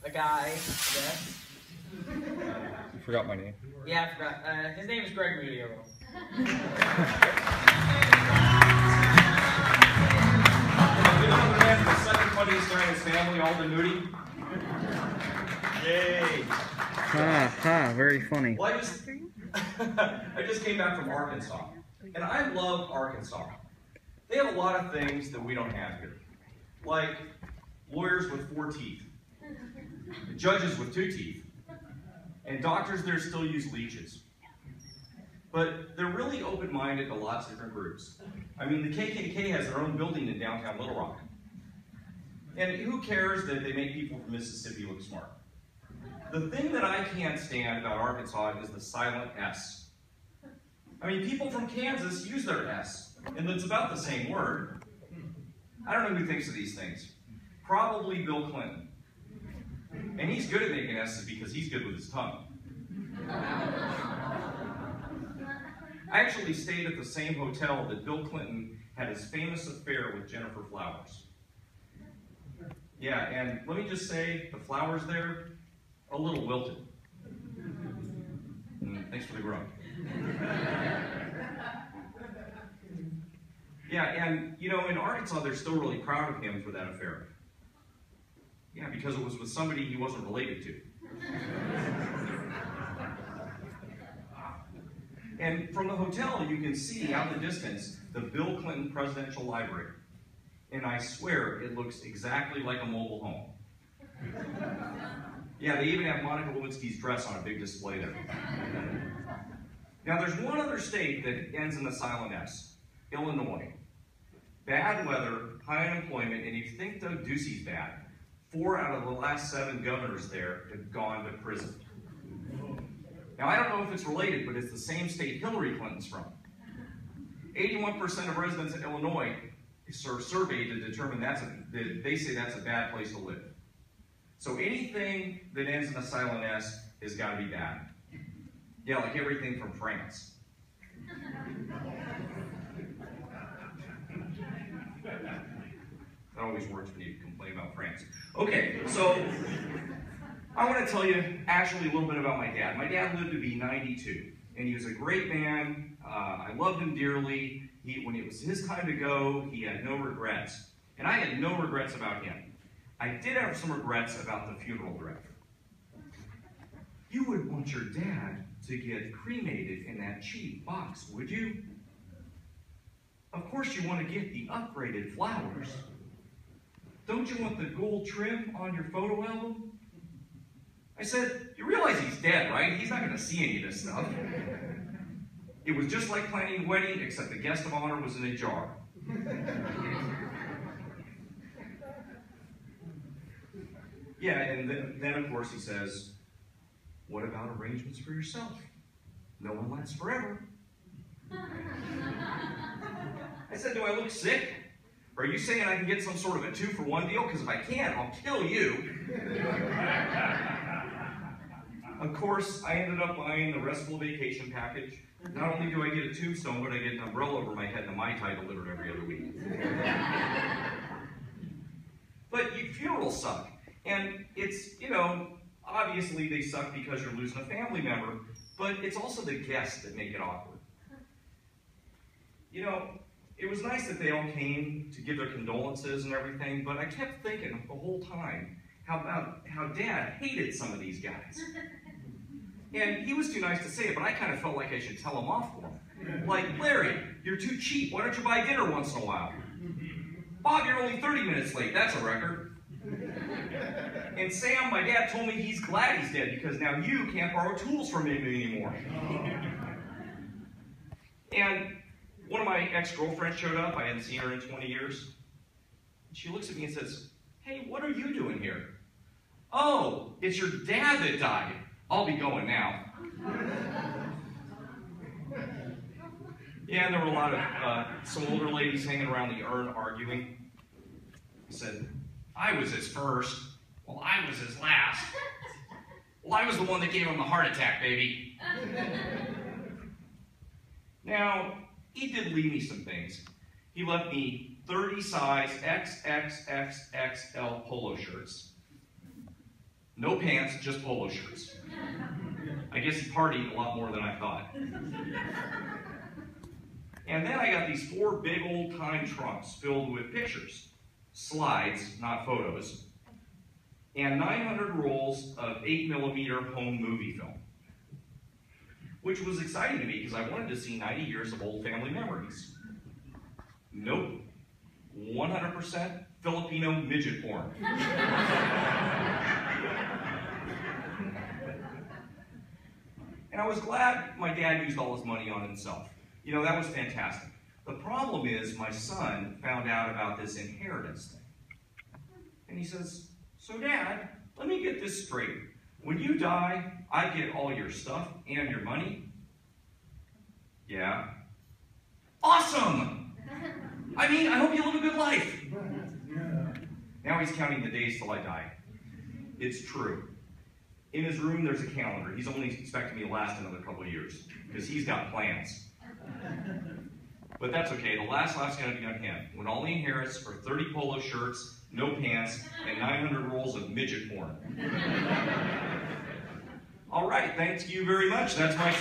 a guy, I guess. You forgot my name. Yeah, I forgot. His name is Greg Moody. You know the man, the second funniest guy in his family, Alden Moody? Yay! Very funny. Well, I just came back from Arkansas, and I love Arkansas. They have a lot of things that we don't have here, like lawyers with 4 teeth, judges with 2 teeth, and doctors there still use leeches. But they're really open-minded to lots of different groups. I mean, the KKK has their own building in downtown Little Rock. And who cares that they make people from Mississippi look smart? The thing that I can't stand about Arkansas is the silent S. I mean, people from Kansas use their S, and it's about the same word. I don't know who thinks of these things. Probably Bill Clinton. And he's good at making S's because he's good with his tongue. I actually stayed at the same hotel that Bill Clinton had his famous affair with Jennifer Flowers. Yeah, and let me just say, the flowers there, a little wilted. Thanks for the grunt. Yeah, and you know, in Arkansas, they're still really proud of him for that affair. Yeah, because it was with somebody he wasn't related to. And from the hotel, you can see out in the distance the Bill Clinton Presidential Library. And I swear it looks exactly like a mobile home. Yeah, they even have Monica Lewinsky's dress on a big display there. Now, there's one other state that ends in the silent S, Illinois. Bad weather, high unemployment, and you think Doug Ducey's bad. 4 out of the last 7 governors there have gone to prison. Now, I don't know if it's related, but it's the same state Hillary Clinton's from. 81% of residents in Illinois are surveyed to determine they say that's a bad place to live. So anything that ends in a silent S has got to be bad. Yeah, like everything from France. That always works when you complain about France. Okay, so I want to tell you actually a little bit about my dad. My dad lived to be 92, and he was a great man. I loved him dearly. When it was his time to go, he had no regrets. And I had no regrets about him. I did have some regrets about the funeral director. You would want your dad to get cremated in that cheap box, would you? Of course you want to get the upgraded flowers. Don't you want the gold trim on your photo album? I said, you realize he's dead, right? He's not going to see any of this stuff. It was just like planning a wedding, except the guest of honor was in a jar. Yeah, and then of course he says, what about arrangements for yourself? No one lasts forever. I said, do I look sick? Are you saying I can get some sort of a 2-for-1 deal? Because if I can't, I'll kill you. Of course, I ended up buying the restful vacation package. Not only do I get a tombstone, but I get an umbrella over my head and a Mai Tai delivered every other week. But funerals suck. And it's, you know, obviously they suck because you're losing a family member, but it's also the guests that make it awkward. You know, it was nice that they all came to give their condolences and everything, but I kept thinking the whole time how Dad hated some of these guys. And he was too nice to say it, but I kind of felt like I should tell him off for him. Like, Larry, you're too cheap. Why don't you buy dinner once in a while? Bob, you're only 30 minutes late. That's a record. And Sam, my dad told me he's glad he's dead because now you can't borrow tools from him anymore. And one of my ex-girlfriends showed up. I hadn't seen her in 20 years. She looks at me and says, hey, what are you doing here? Oh, it's your dad that died. I'll be going now. Yeah, and there were a lot of some older ladies hanging around the urn arguing. He said, I was his first. Well, I was his last. Well, I was the one that gave him the heart attack, baby. Now, he did leave me some things. He left me 30 size XXXXL polo shirts. No pants, just polo shirts. I guess he partied a lot more than I thought. And then I got these 4 big old time trunks filled with pictures, slides, not photos, and 900 rolls of 8mm home movie film, which was exciting to me because I wanted to see 90 years of old family memories. Nope. 100% Filipino midget porn. And I was glad my dad used all his money on himself. You know, that was fantastic. The problem is my son found out about this inheritance thing. And he says, "So Dad, let me get this straight. When you die, I get all your stuff and your money?" "Yeah." "Awesome! I mean, I hope you live a good life." Now he's counting the days till I die. It's true. In his room, there's a calendar. He's only expecting me to last another couple of years because he's got plans. But that's okay. The last laugh's going to be on him. When all he inherits are 30 polo shirts, no pants, and 900 rolls of midget porn. All right, thank you very much. That's my time.